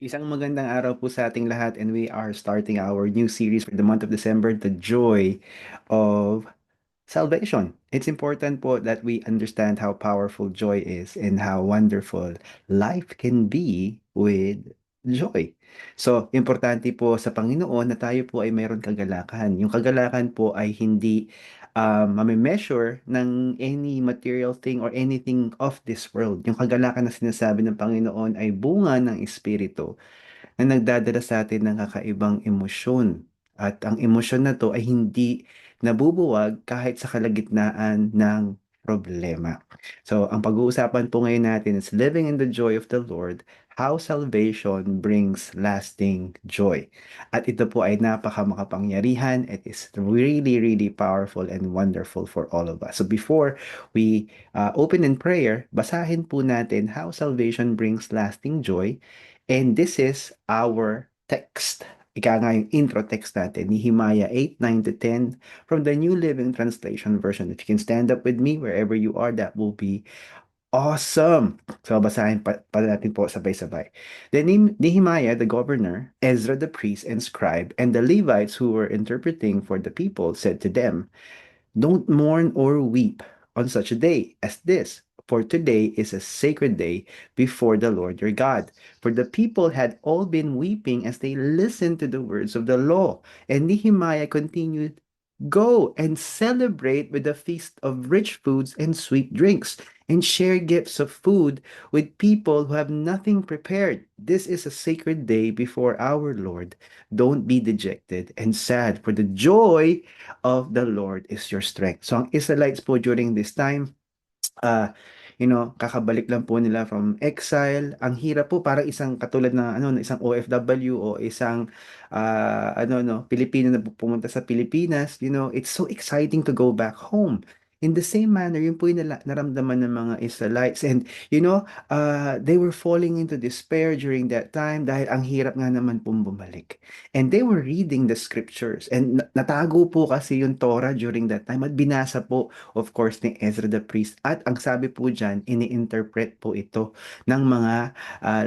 Isang magandang araw po sa ating lahat, and we are starting our new series for the month of December, The Joy of Salvation. It's important po that we understand how powerful joy is and how wonderful life can be with joy. So, importante po sa Panginoon na tayo po ay mayroon kagalakan. Yung kagalakan po ay hindi mame-measure ng any material thing or anything of this world. Yung kagalakan na sinasabi ng Panginoon ay bunga ng Espiritu na nagdadala sa atin ng kakaibang emosyon. At ang emosyon na to ay hindi nabubuwag kahit sa kalagitnaan ng problema. So, ang pag-uusapan po ngayon natin is living in the joy of the Lord, how salvation brings lasting joy. At ito po ay napakamakapangyarihan. It is really, really powerful and wonderful for all of us. So before we open in prayer, basahin po natin how salvation brings lasting joy. And this is our text. Ika nga yung intro text natin, Nehemiah 8, 9 to 10 from the New Living Translation version. If you can stand up with me wherever you are, that will be awesome. So basahin pa natin po sabay-sabay. Then Nehemiah the governor, Ezra the priest and scribe, and the Levites who were interpreting for the people said to them, "Don't mourn or weep on such a day as this, for today is a sacred day before the Lord your God." For the people had all been weeping as they listened to the words of the law. And Nehemiah continued, "Go and celebrate with a feast of rich foods and sweet drinks, and share gifts of food with people who have nothing prepared. This is a sacred day before our Lord. Don't be dejected and sad, for the joy of the Lord is your strength." So ang Israelites po during this time, ah, kakabalik lang po nila from exile. Ang hirap po parang isang katulad na isang OFW o isang Pilipino na pumunta sa Pilipinas, it's so exciting to go back home. In the same manner, yun po yung naramdaman ng mga Israelites. And, they were falling into despair during that time dahil ang hirap nga naman pong bumalik. And they were reading the scriptures. And natago po kasi yung Torah during that time at binasa po of course, ni Ezra the priest. At ang sabi po dyan, ini-interpret po ito ng mga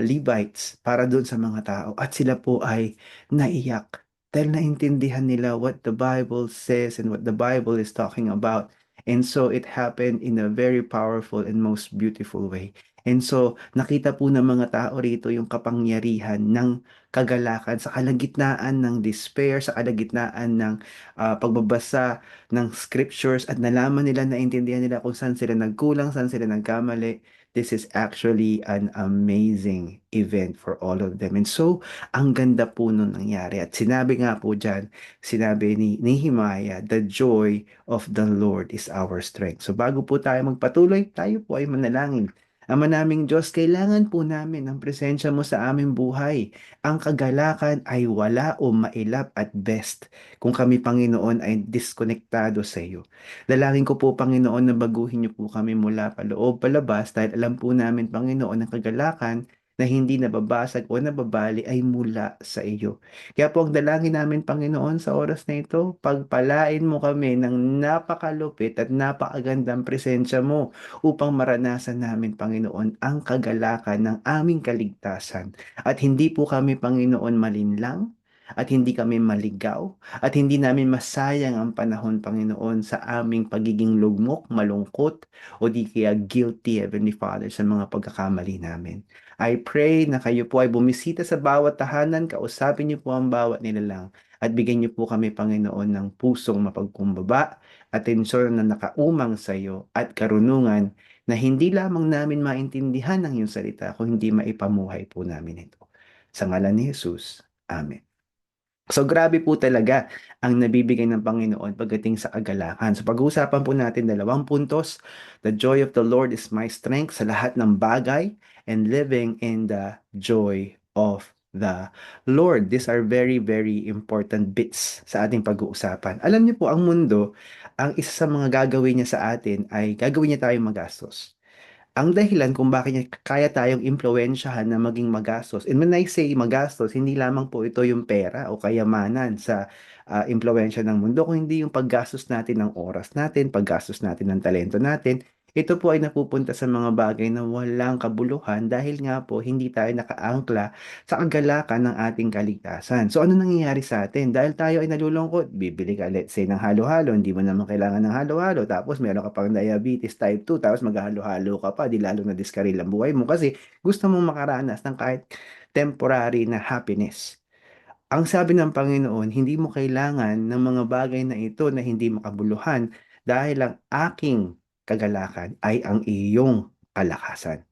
Levites para doon sa mga tao. At sila po ay naiyak dahil naintindihan nila what the Bible says and what the Bible is talking about. And so it happened in a very powerful and most beautiful way. And so nakita po ng mga tao rito yung kapangyarihan ng kagalakan sa kalagitnaan ng despair, sa kalagitnaan ng pagbabasa ng scriptures at nalaman nila, naintindihan nila kung saan sila nagkulang, saan sila nagkamali. This is actually an amazing event for all of them. And so, ang ganda po nung nangyari. At sinabi nga po dyan, sinabi ni Nehemiah, "The joy of the Lord is our strength." So bago po tayo magpatuloy, tayo po ay manalangin. Ama naming Diyos, kailangan po namin ang presensya mo sa aming buhay. Ang kagalakan ay wala o mailap at best kung kami, Panginoon, ay diskonektado sa iyo. Dalangin ko po, Panginoon, na baguhin niyo po kami mula paloob palabas dahil alam po namin, Panginoon, ang kagalakan na hindi nababasag o nababali ay mula sa iyo. Kaya po ang dalangin namin, Panginoon, sa oras na ito, pagpalain mo kami ng napakalupit at napakagandang presensya mo upang maranasan namin, Panginoon, ang kagalakan ng aming kaligtasan. At hindi po kami, Panginoon, malinlang, at hindi kami maligaw, at hindi namin masayang ang panahon, Panginoon, sa aming pagiging lugmok, malungkot, o di kaya guilty, Heavenly Father, sa mga pagkakamali namin. I pray na kayo po ay bumisita sa bawat tahanan, kausapin niyo po ang bawat nilalang, at bigyan niyo po kami, Panginoon, ng pusong mapagkumbaba, atensyon na nakaumang sa iyo, at karunungan na hindi lamang namin maintindihan ang iyong salita, kung hindi maipamuhay po namin ito. Sa ngalan ni Jesus. Amen. So grabe po talaga ang nabibigay ng Panginoon pagdating sa kagalakan. So pag-uusapan po natin dalawang puntos. The joy of the Lord is my strength sa lahat ng bagay and living in the joy of the Lord. These are very, very important bits sa ating pag-uusapan. Alam niyo po, ang mundo, ang isa sa mga gagawin niya sa atin ay gagawin niya tayong magastos. Ang dahilan kung bakit niya kaya tayong impluwensyahan na maging magastos. And when I say magastos, hindi lamang po ito yung pera o kayamanan sa impluwensya ng mundo, kung hindi yung paggastos natin ng oras natin, paggastos natin ng talento natin, Ito po ay napupunta sa mga bagay na walang kabuluhan dahil nga po hindi tayo nakaangkla sa kagalakan ng ating kaligtasan. So ano nangyayari sa atin? Dahil tayo ay nalulungkot, bibili ka let's say ng halo-halo, hindi mo naman kailangan ng halo-halo, tapos meron ka pang diabetes type 2, tapos maghalo-halo ka pa, di lalo na diskaril ang buhay mo kasi gusto mong makaranas ng kahit temporary na happiness. Ang sabi ng Panginoon, hindi mo kailangan ng mga bagay na ito na hindi makabuluhan dahil ang aking kagalakan ay ang iyong kalakasan.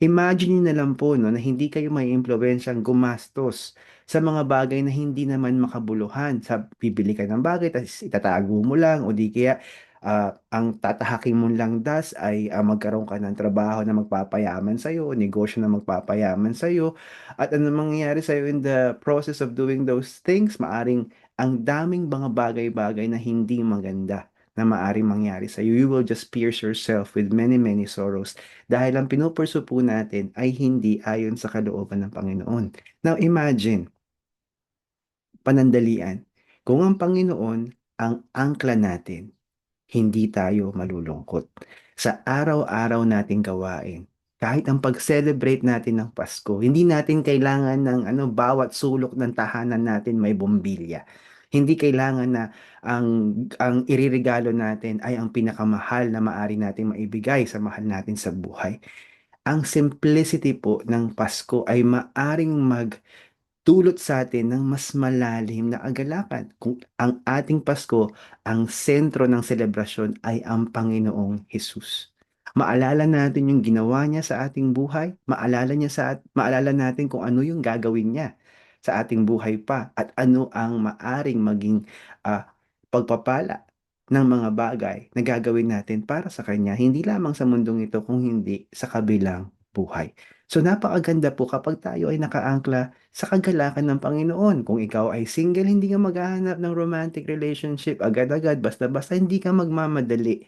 Imagine niyo na lang po no, na hindi kayo may impluwensyang gumastos sa mga bagay na hindi naman makabuluhan. Sa bibili ka ng bagay, tapos itatago mo lang, o di kaya ang tatahaking mong langdas ay magkaroon ka ng trabaho na magpapayaman sa'yo, o negosyo na magpapayaman sa'yo. At ano mangyayari sa'yo in the process of doing those things, maaring ang daming mga bagay-bagay na hindi maganda na maaring mangyari sa you. You will just pierce yourself with many, many sorrows dahil ang pinupursu po natin ay hindi ayon sa kalooban ng Panginoon. Now imagine, panandalian, kung ang Panginoon ang angkla natin, hindi tayo malulungkot. Sa araw-araw nating gawain, kahit ang pag-celebrate natin ng Pasko, hindi natin kailangan ng bawat sulok ng tahanan natin may bombilya. Hindi kailangan na ang iririgalo natin ay ang pinakamahal na maari nating maibigay sa mahal natin sa buhay. Ang simplicity po ng Pasko ay maaring magdulot sa atin ng mas malalim na agalakan. Kung ang ating Pasko, ang sentro ng selebrasyon ay ang Panginoong Hesus. Maalala natin yung ginawa niya sa ating buhay, maalala natin kung ano yung gagawin niya sa ating buhay pa at ano ang maaring maging ah, pagpapala ng mga bagay na gagawin natin para sa Kanya, hindi lamang sa mundong ito, kung hindi sa kabilang buhay. So napakaganda po kapag tayo ay nakaangkla sa kagalakan ng Panginoon. Kung ikaw ay single, hindi ka maghahanap ng romantic relationship agad-agad, basta-basta hindi ka magmamadali.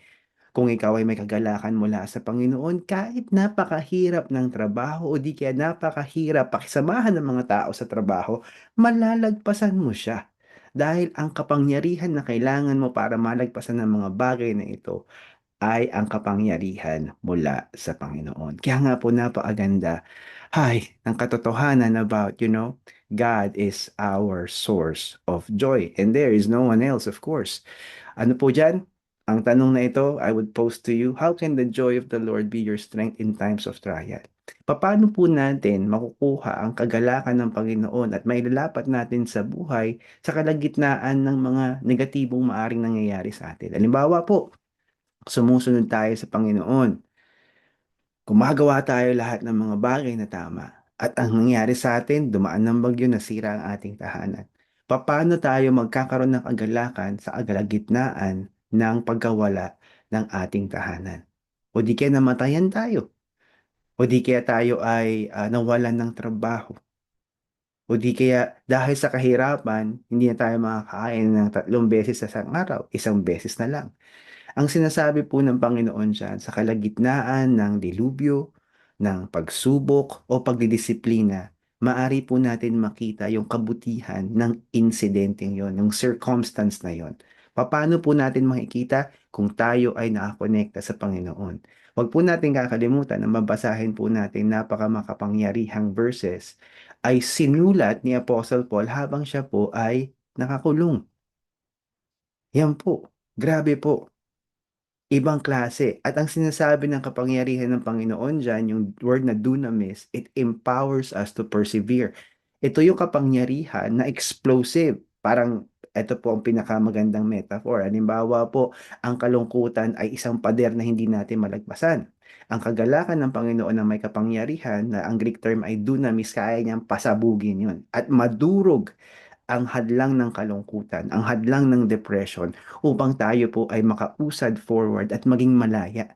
Kung ikaw ay may kagalakan mula sa Panginoon, kahit napakahirap ng trabaho o di kaya napakahirap pakisamahan ng mga tao sa trabaho, malalagpasan mo siya. Dahil ang kapangyarihan na kailangan mo para malagpasan ng mga bagay na ito ay ang kapangyarihan mula sa Panginoon. Kaya nga po napakaganda, ng katotohanan about, God is our source of joy. And there is no one else, of course. Ano po dyan? Ang tanong na ito, I would pose to you, how can the joy of the Lord be your strength in times of trial? Paano po natin makukuha ang kagalakan ng Panginoon at mailalapat natin sa buhay sa kalagitnaan ng mga negatibong maaring nangyayari sa atin? Halimbawa po, sumusunod tayo sa Panginoon. Gumagawa tayo lahat ng mga bagay na tama. At ang nangyari sa atin, dumaan ng bagyo, nasira ang ating tahanan. Paano tayo magkakaroon ng kagalakan sa kalagitnaan ng pagkawala ng ating tahanan? O di kaya namatayan tayo. O di kaya tayo ay nawalan ng trabaho. O di kaya dahil sa kahirapan, hindi na tayo makakain ng 3 beses sa isang araw, isang beses na lang. Ang sinasabi po ng Panginoon diyan, sa kalagitnaan ng dilubyo, ng pagsubok o pagdidisiplina, maari po natin makita yung kabutihan ng insidenteng yon, ng circumstance na yon. Paano po natin makikita kung tayo ay nakakonekta sa Panginoon? Huwag po natin kakalimutan na mabasahin po natin napakamakapangyarihang verses ay sinulat ni Apostle Paul habang siya po ay nakakulong. Yan po. Grabe po. Ibang klase. At ang sinasabi ng kapangyarihan ng Panginoon dyan, yung word na dunamis, it empowers us to persevere. Ito yung kapangyarihan na explosive. Parang ito po ang pinakamagandang metaphor. Halimbawa po, ang kalungkutan ay isang pader na hindi natin malagpasan. Ang kagalakan ng Panginoon na may kapangyarihan, na ang Greek term ay dunamis, kaya niyang pasabugin yun. At madurog ang hadlang ng kalungkutan, ang hadlang ng depression upang tayo po ay makausad forward at maging malaya.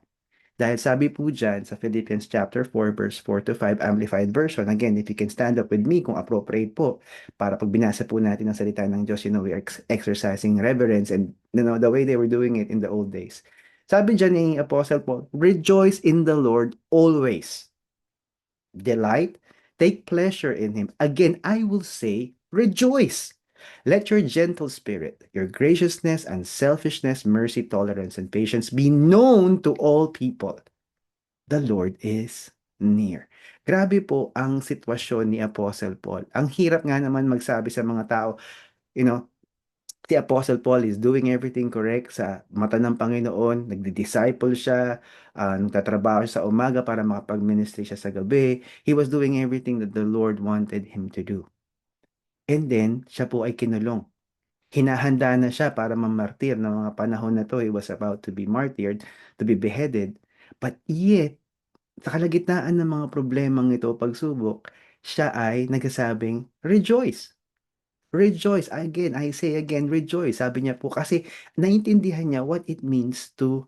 Dahil sabi po dyan sa Philippians chapter 4 verse 4 to 5 Amplified Version, again, if you can stand up with me kung appropriate po, para pag binasa po natin ang salita ng Diyos, we are exercising reverence and the way they were doing it in the old days. Sabi dyan ni Apostle Paul, rejoice in the Lord always. Delight, take pleasure in Him. Again, I will say, rejoice. Let your gentle spirit, your graciousness, unselfishness, mercy, tolerance, and patience be known to all people. The Lord is near. Grabe po ang sitwasyon ni Apostle Paul. Ang hirap nga naman magsabi sa mga tao, you know, si Apostle Paul is doing everything correct sa mata ng Panginoon, nagdi-disciple siya, nagtatrabaho siya sa umaga para makapag-ministry siya sa gabi. He was doing everything that the Lord wanted him to do. And then, siya po ay kinulong. Hinahanda na siya para mamartir ng mga panahon na to. He was about to be martyred, to be beheaded. But yet, sa kalagitnaan ng mga problemang ito, pagsubok, siya ay nagsasabing, rejoice. Rejoice. Again, I say again, rejoice. Sabi niya po kasi naintindihan niya what it means to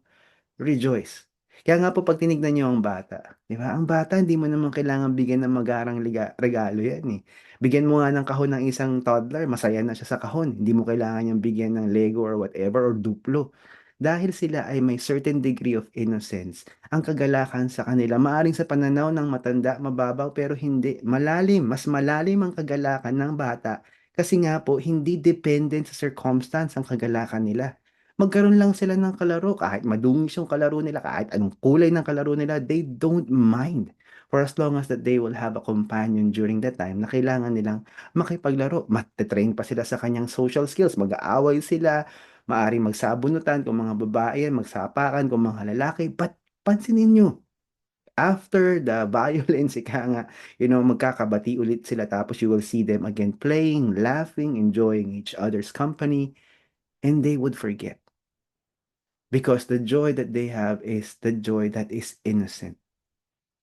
rejoice. Kaya nga po pag tinignan niyo ang bata, 'di ba? Ang bata hindi mo naman kailangan bigyan ng magarang regalo 'yan eh. Bigyan mo nga ng kahon ng isang toddler, masaya na siya sa kahon. Hindi mo kailangan niyang bigyan ng Lego or whatever or Duplo. Dahil sila ay may certain degree of innocence. Ang kagalakan sa kanila, maaring sa pananaw ng matanda, mababaw, pero hindi. Malalim, mas malalim ang kagalakan ng bata. Kasi nga po, hindi dependent sa circumstance ang kagalakan nila. Magkaroon lang sila ng kalaro, kahit madungis yung kalaro nila, kahit anong kulay ng kalaro nila, they don't mind. For as long as that they will have a companion during that time na kailangan nilang makipaglaro. Matitrain pa sila sa kanyang social skills, mag-aaway sila, maaring magsabunutan kung mga babae yan, magsapakan kung mga lalaki. But pansinin nyo, after the violence, ika nga, magkakabati ulit sila tapos you will see them again playing, laughing, enjoying each other's company, and they would forget. Because the joy that they have is the joy that is innocent.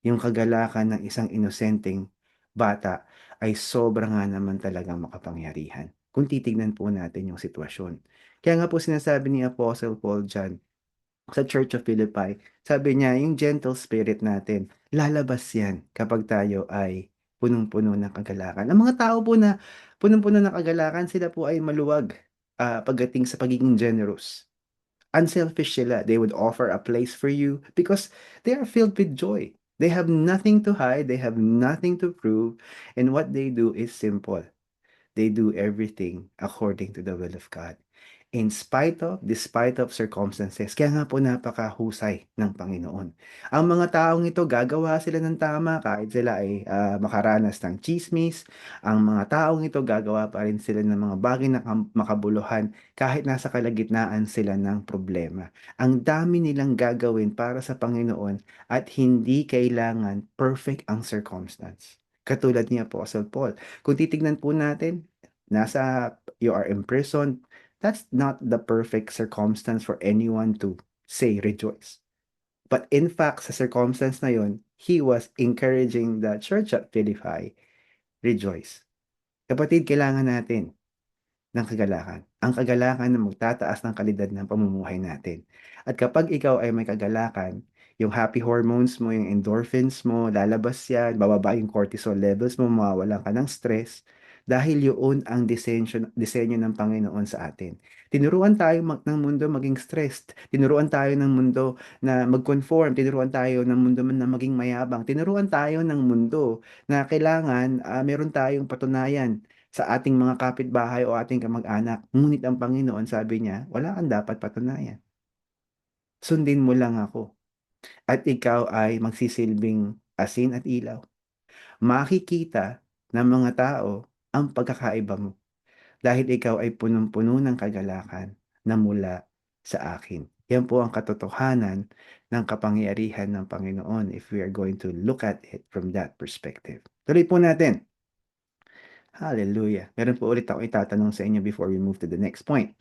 Yung kagalakan ng isang inosenteng bata ay sobra nga naman talagang makapangyarihan. Kung titignan po natin yung sitwasyon. Kaya nga po sinasabi ni Apostle Paul dyan sa Church of Philippi, sabi niya, yung gentle spirit natin, lalabas yan kapag tayo ay punong-puno ng kagalakan. Ang mga tao po na punong-puno ng kagalakan, sila po ay maluwag pagdating sa pagiging generous. Unselfish sila. They would offer a place for you because they are filled with joy. They have nothing to hide. They have nothing to prove. And what they do is simple. They do everything according to the will of God. Despite of circumstances. Kaya nga po napakahusay ng Panginoon. Ang mga taong ito, gagawa sila ng tama kahit sila ay makaranas ng chismis. Ang mga taong ito, gagawa pa rin sila ng mga bagay na makabuluhan kahit nasa kalagitnaan sila ng problema. Ang dami nilang gagawin para sa Panginoon at hindi kailangan perfect ang circumstance. Katulad ni Apostle Paul. Kung titignan po natin, you are imprisoned, that's not the perfect circumstance for anyone to say rejoice. But in fact, sa circumstance na yun, he was encouraging the church at Philippi, rejoice. Kapatid, kailangan natin ng kagalakan. Ang kagalakan na magtataas ng kalidad ng pamumuhay natin. At kapag ikaw ay may kagalakan, yung happy hormones mo, yung endorphins mo, lalabas yan, bababa yung cortisol levels mo, mawawalan ka ng stress, dahil yun ang disenyo ng Panginoon sa atin. Tinuruan tayo ng mundo maging stressed. Tinuruan tayo ng mundo na mag-conform. Tinuruan tayo ng mundo na maging mayabang. Tinuruan tayo ng mundo na kailangan meron tayong patunayan sa ating mga kapitbahay o ating kamag-anak. Ngunit ang Panginoon, sabi niya, wala kang dapat patunayan. Sundin mo lang ako. At ikaw ay magsisilbing asin at ilaw. Makikita ng mga tao ang pagkakaiba mo. Dahil ikaw ay punong-puno ng kagalakan na mula sa akin. Yan po ang katotohanan ng kapangyarihan ng Panginoon if we are going to look at it from that perspective. Tuloy po natin. Hallelujah. Meron po ulit ako itatanong sa inyo before we move to the next point.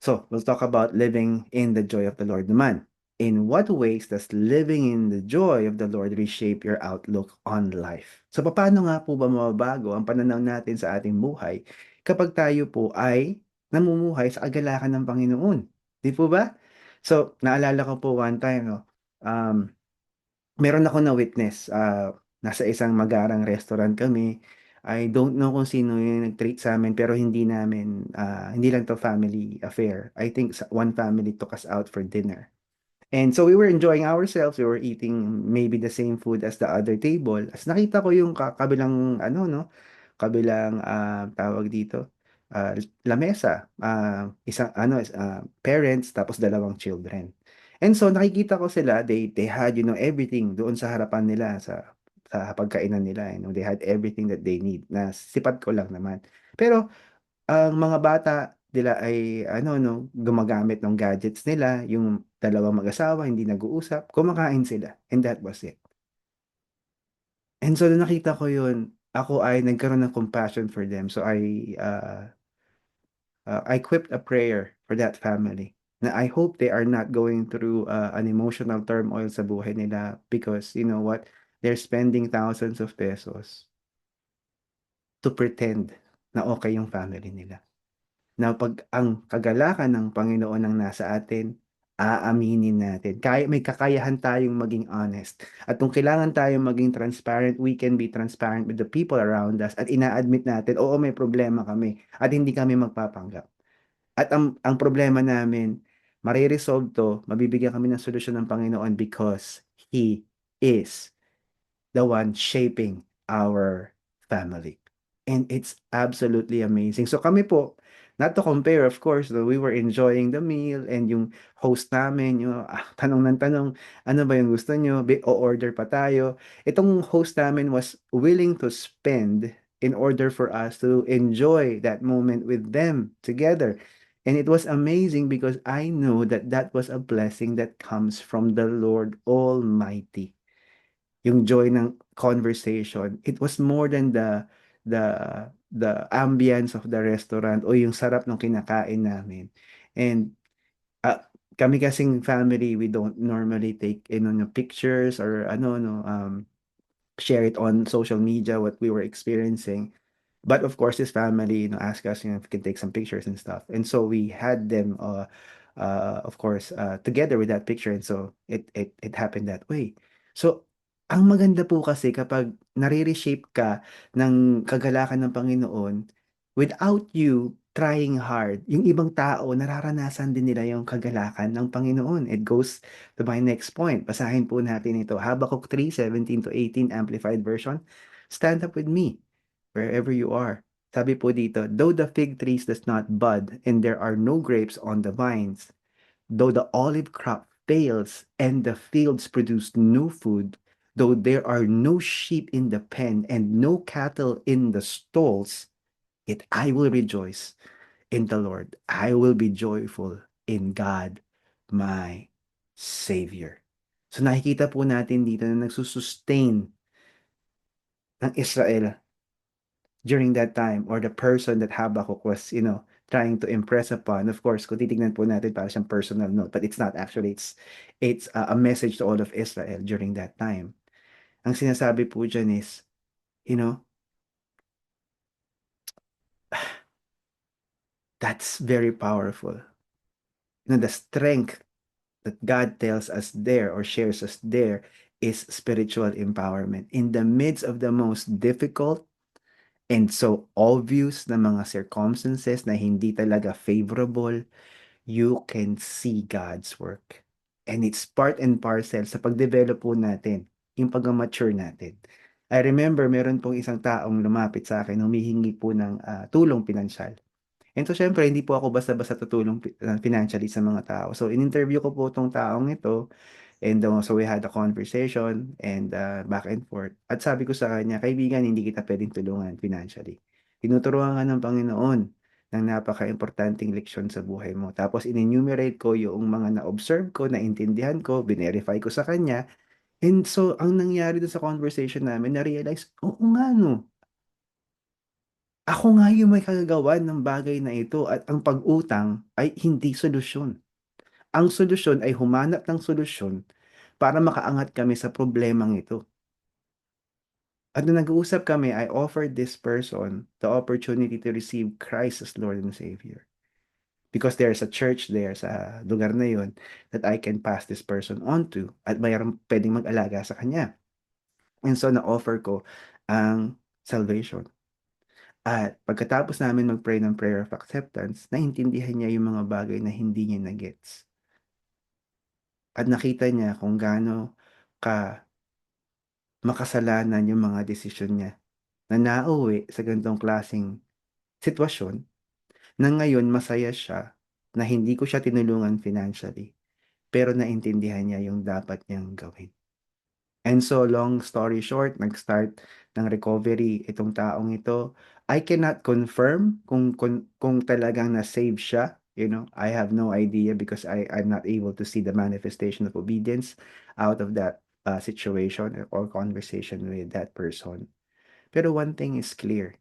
So, we'll talk about living in the joy of the Lord naman. In what ways does living in the joy of the Lord reshape your outlook on life? So, paano nga po ba mababago ang pananaw natin sa ating buhay kapag tayo po ay namumuhay sa kagalakan ng Panginoon? Di po ba? So, naalala ko po one time, no, um, meron ako na witness. Nasa isang magarang restaurant kami. I don't know kung sino yung nag-treat sa amin pero hindi lang to family affair. I think one family took us out for dinner. And so we were enjoying ourselves. We were eating maybe the same food as the other table. As nakita ko yung kabilang ano no, kabilang tawag dito. ah, lamesa, isang ano, parents tapos dalawang children. And so nakikita ko sila, they had, everything doon sa harapan nila sa pagkainan nila, they had everything that they need na sipat ko lang naman. Pero ang mga bata nila ay ano, no, gumagamit ng gadgets nila, yung dalawang mag-asawa hindi nag-uusap, kumakain sila, and that was it. And so nung nakita ko yun, ako ay nagkaroon ng compassion for them. So I equipped a prayer for that family. Na I hope they are not going through an emotional turmoil sa buhay nila because you know what? They're spending thousands of pesos to pretend na okay yung family nila. Na 'pag ang kagalakan ng Panginoon ang nasa atin, aaminin natin. May kakayahan tayong maging honest. At kung kailangan tayong maging transparent, we can be transparent with the people around us at ina-admit natin, oo, may problema kami at hindi kami magpapanggap. At ang problema namin, mare-resolve 'to, mabibigyan kami ng solusyon ng Panginoon because He is the one shaping our family. And it's absolutely amazing. So kami po, not to compare of course, no, we were enjoying the meal and yung host namin, yung tanong ng tanong, ano ba yung gusto nyo? O-order pa tayo. Itong host namin was willing to spend in order for us to enjoy that moment with them together. And it was amazing because I know that that was a blessing that comes from the Lord Almighty, yung joy ng conversation. It was more than the the ambience of the restaurant o yung sarap ng kinakain namin. And kami kasing family, we don't normally take no, pictures or ano no, share it on social media what we were experiencing. But of course, his family, asked us, if we can take some pictures and stuff. And so we had them, of course, together with that picture. And so it happened that way. So, ang maganda po kasi kapag nare-reshape ka ng kagalakan ng Panginoon, without you trying hard, yung ibang tao, nararanasan din nila yung kagalakan ng Panginoon. It goes to my next point. Basahin po natin ito. Habakkuk 3:17-18 Amplified Version. Stand up with me wherever you are. Sabi po dito, though the fig trees does not bud and there are no grapes on the vines, though the olive crop fails and the fields produce no food, though there are no sheep in the pen and no cattle in the stalls, yet I will rejoice in the Lord. I will be joyful in God, my Savior. So nakikita po natin dito na nagsusustain ng Israel during that time, or the person that Habakkuk was, trying to impress upon. Of course, kung titignan po natin, para siyang personal note, but it's not actually. It's a message to all of Israel during that time. Ang sinasabi po dyan is, you know, that's very powerful. The strength that God tells us there or shares us there is spiritual empowerment. In the midst of the most difficult and so obvious na mga circumstances na hindi talaga favorable, you can see God's work. And it's part and parcel sa pag-develop po natin, yung pag-mature natin. I remember meron pong isang taong lumapit sa akin, humihingi po ng tulong pinansyal. And so syempre, hindi po ako basta-basta tutulong financially sa mga tao. So in-interview ko po tong taong ito, and so we had a conversation and back and forth. At sabi ko sa kanya, kaibigan, hindi kita pwedeng tulungan financially. Tinuturuan ka ng Panginoon ng napaka-importanting leksyon sa buhay mo. Tapos in-enumerate ko yung mga na-observe ko, naintindihan ko, binerify ko sa kanya. And so, ang nangyari doon sa conversation namin, na-realize, oo nga no, ako nga yung may kagagawan ng bagay na ito at ang pag-utang ay hindi solusyon. Ang solusyon ay humanap ng solusyon para makaangat kami sa problemang ito. At nung nag-uusap kami, I offered this person the opportunity to receive Christ as Lord and Savior. Because there's a church there sa lugar na yun that I can pass this person on to at mayroong pwedeng mag-alaga sa kanya. And so na-offer ko ang salvation. At pagkatapos namin mag-pray ng prayer of acceptance, naintindihan niya yung mga bagay na hindi niya na-gets. At nakita niya kung gaano ka makasalanan yung mga desisyon niya na nauwi sa ganitong klaseng sitwasyon na ngayon masaya siya na hindi ko siya tinulungan financially, pero naintindihan niya yung dapat niyang gawin. And so, long story short, nag-start ng recovery itong taong ito. I cannot confirm kung talagang na-save siya. I have no idea because I'm not able to see the manifestation of obedience out of that situation or conversation with that person. Pero one thing is clear.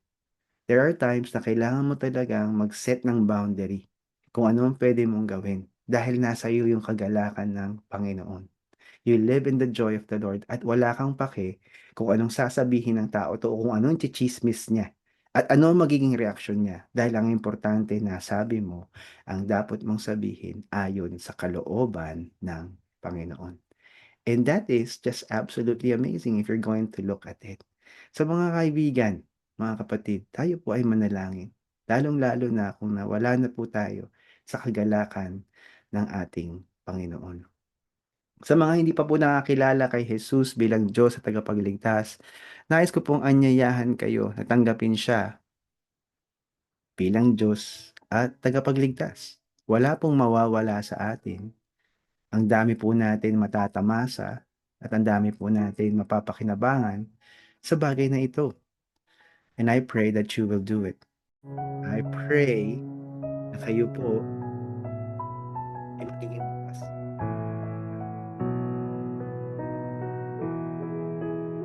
There are times na kailangan mo talagang mag-set ng boundary kung ano ang pwede mong gawin dahil nasa iyo yung kagalakan ng Panginoon. You live in the joy of the Lord at wala kang pake kung anong sasabihin ng tao to o kung anong chichismis niya at ano ang magiging reaksyon niya dahil ang importante na sabi mo ang dapat mong sabihin ayon sa kalooban ng Panginoon. And that is just absolutely amazing if you're going to look at it. So mga kaibigan, mga kapatid, tayo po ay manalangin. Lalong-lalo na kung nawala na po tayo sa kagalakan ng ating Panginoon. Sa mga hindi pa po nakakilala kay Jesus bilang Diyos at tagapagligtas, nais ko pong anyayahan kayo na tanggapin siya bilang Diyos at tagapagligtas. Wala pong mawawala sa atin. Ang dami po natin matatamasa at ang dami po natin mapapakinabangan sa bagay na ito. And I pray that you will do it. I pray na kayo po ay magiging bukas.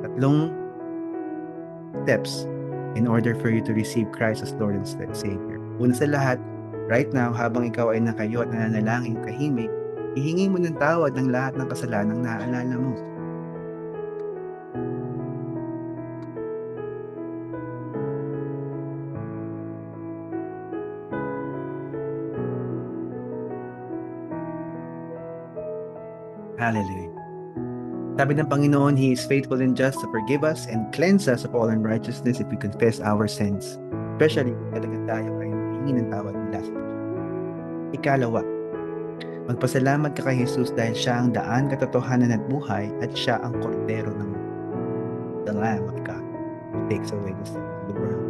Tatlong steps in order for you to receive Christ as Lord and Savior. Una sa lahat, right now, habang ikaw ay nakayo at nananalangin tahimik, ihingi mo ng tawad ng lahat ng kasalanang naaalala mo. Hallelujah. Sabi ng Panginoon, He is faithful and just to forgive us and cleanse us of all unrighteousness if we confess our sins. Especially kung talagang tayo ay humingi ng tawad mula sa Diyos. Ikalawa, magpasalamat ka kay Jesus dahil siya ang daan, katotohanan at buhay at siya ang kordero ng the Lamb of God who takes away the sins of the world.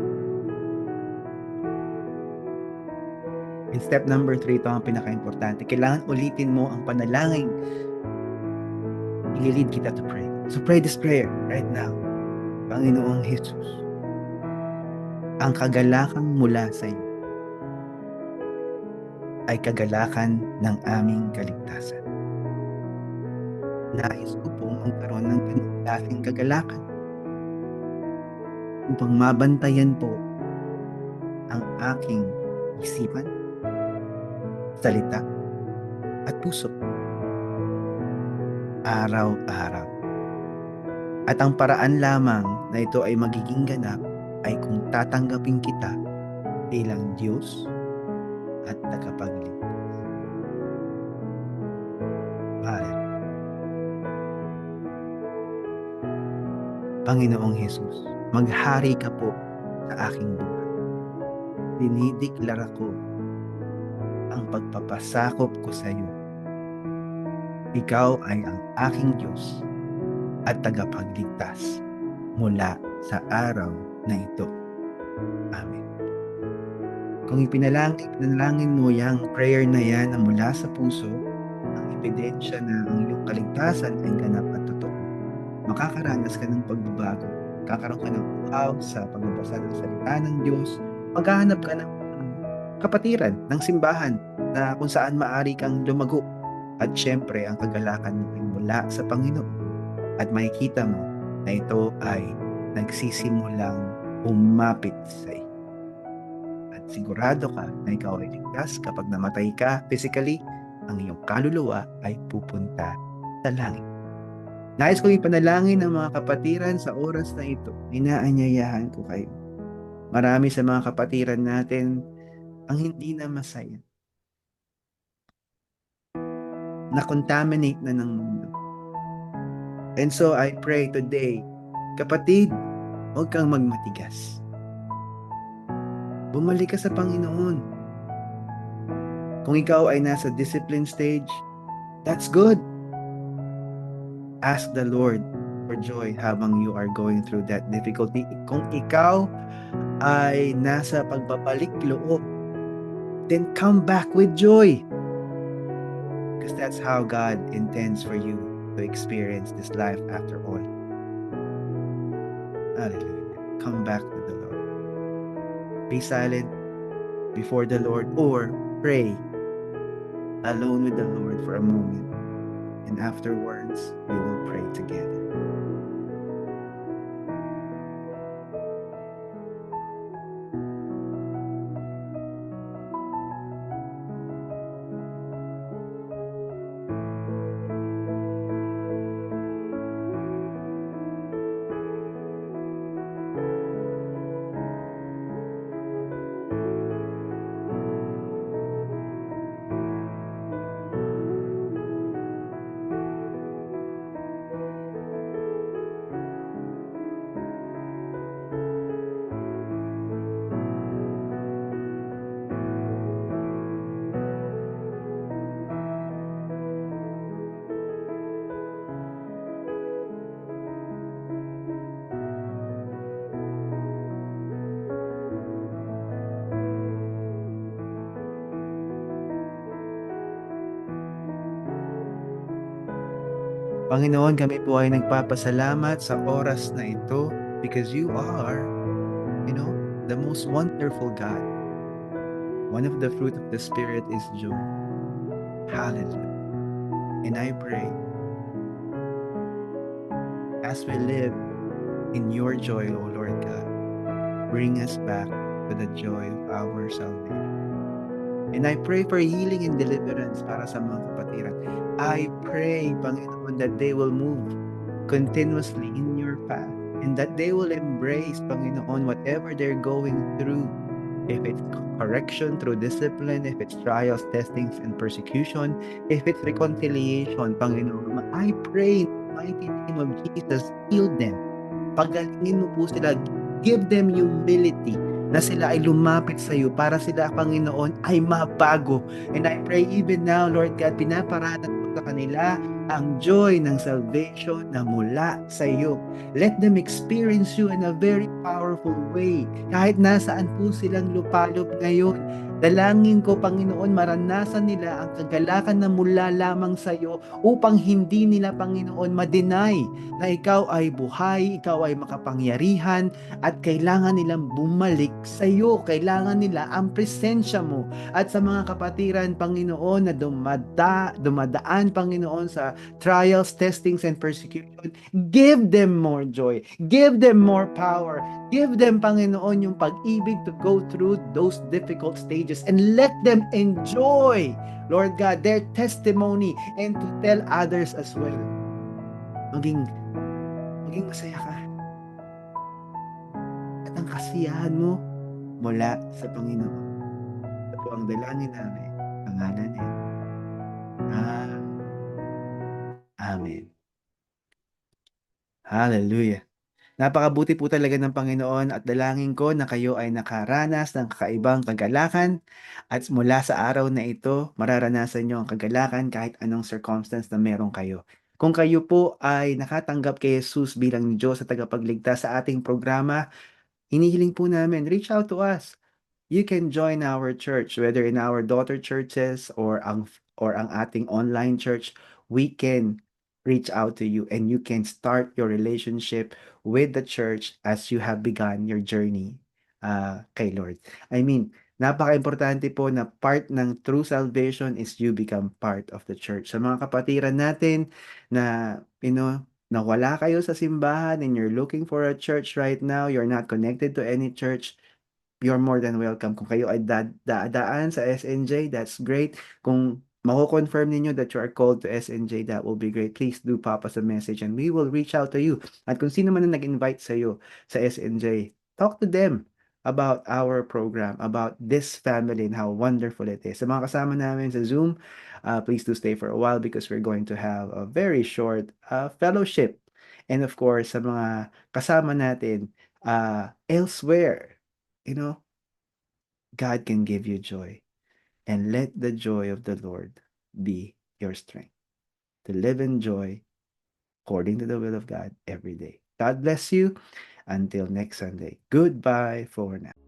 In step number 3, ito ang pinaka-importante. Kailangan ulitin mo ang panalangin. I-lead kita to pray. So pray this prayer right now. Panginoong Jesus, ang kagalakan mula sa iyo ay kagalakan ng aming kaligtasan. Nais ko pong magkaroon ng ganung klaseng kagalakan upang mabantayan po ang aking isipan, salita, at puso araw-araw. At ang paraan lamang na ito ay magiging ganap ay kung tatanggapin kita bilang Diyos at tagapagligtas. Panginoong Jesus, maghari ka po sa aking buhay. Dinideklara ko ang pagpapasakop ko sa iyo. Ikaw ay ang aking Diyos at tagapagligtas mula sa araw na ito. Amen. Kung ipinalangin mo yung prayer na yan na mula sa puso, ang ebidensya na ang iyong kaligtasan ay ganap at totoo. Makakaranas ka ng pagbabago. Kakaroon ka ng uhaw sa pagbabasa ng salita ng Diyos. Maghahanap ka ng kapatiran, ng simbahan na kung saan maaari kang lumago. At syempre, ang kagalakan mo ay mula sa Panginoon. At makikita mo na ito ay nagsisimulang umapit sa iyo. At sigurado ka na ikaw ay ligtas kapag namatay ka physically, ang iyong kaluluwa ay pupunta sa langit. Nais kong ipanalangin ng mga kapatiran sa oras na ito. Inaanyayahan ko kayo. Marami sa mga kapatiran natin ang hindi na masaya. Na-contaminate na ng mundo. And so I pray today, kapatid, huwag kang magmatigas. Bumalik ka sa Panginoon. Kung ikaw ay nasa discipline stage, that's good. Ask the Lord for joy habang you are going through that difficulty. Kung ikaw ay nasa pagbabalik loob, then come back with joy. Because that's how God intends for you to experience this life after all. Hallelujah. Come back to the Lord. Be silent before the Lord or pray alone with the Lord for a moment. And afterwards, we will pray together. Panginoon, kami po ay nagpapasalamat sa oras na ito because you are, the most wonderful God. One of the fruit of the Spirit is joy. Hallelujah. And I pray, as we live in your joy, O Lord God, bring us back to the joy of our salvation. And I pray for healing and deliverance para sa mga kapatiran. I pray, Panginoon, that they will move continuously in your path and that they will embrace, Panginoon, whatever they're going through. If it's correction through discipline, if it's trials, testings, and persecution, if it's reconciliation, Panginoon, I pray in the mighty name of Jesus, heal them. Pagalingin mo po sila. Give them humility na sila ay lumapit sa iyo para sila, Panginoon, ay mabago. And I pray even now, Lord God, pinaparanas mo sa kanila ang joy ng salvation na mula sa iyo. Let them experience you in a very powerful way. Kahit nasaan po silang lupalop ngayon, dalangin ko, Panginoon, maranasan nila ang kagalakan na mula lamang sa iyo upang hindi nila, Panginoon, ma-deny na ikaw ay buhay, ikaw ay makapangyarihan, at kailangan nilang bumalik sa iyo. Kailangan nila ang presensya mo. At sa mga kapatiran, Panginoon, na dumadaan, Panginoon, sa trials, testings, and persecution, give them more joy. Give them more power. Give them, Panginoon, yung pag-ibig to go through those difficult stages and let them enjoy, Lord God, their testimony and to tell others as well. Maging masaya ka. At ang kasiyahan mo mula sa Panginoon. Ito po ang dalangin namin. Pangalan niya. Amen. Hallelujah. Napakabuti po talaga ng Panginoon at dalangin ko na kayo ay nakaranas ng kakaibang kagalakan at mula sa araw na ito, mararanasan nyo ang kagalakan kahit anong circumstance na meron kayo. Kung kayo po ay nakatanggap kay Jesus bilang Diyos at tagapagligtas sa ating programa, hinihiling po namin, reach out to us. You can join our church, whether in our daughter churches or ang ating online church. We can reach out to you and you can start your relationship with the church as you have begun your journey kay Lord. I mean, napaka-importante po na part ng true salvation is you become part of the church. Sa mga kapatiran natin na, nawala kayo sa simbahan and you're looking for a church right now, you're not connected to any church, you're more than welcome. Kung kayo ay dadaan sa SNJ, that's great. Kung mako-confirm ninyo that you are called to SNJ, that will be great. Please do pop us a message and we will reach out to you. At kung sino man ang nag-invite sa iyo sa SNJ, talk to them about our program, about this family and how wonderful it is. Sa mga kasama namin sa Zoom, please do stay for a while because we're going to have a very short fellowship. And of course, sa mga kasama natin elsewhere, you know, God can give you joy. And let the joy of the Lord be your strength to live in joy according to the will of God every day. God bless you. Until next Sunday. Goodbye for now.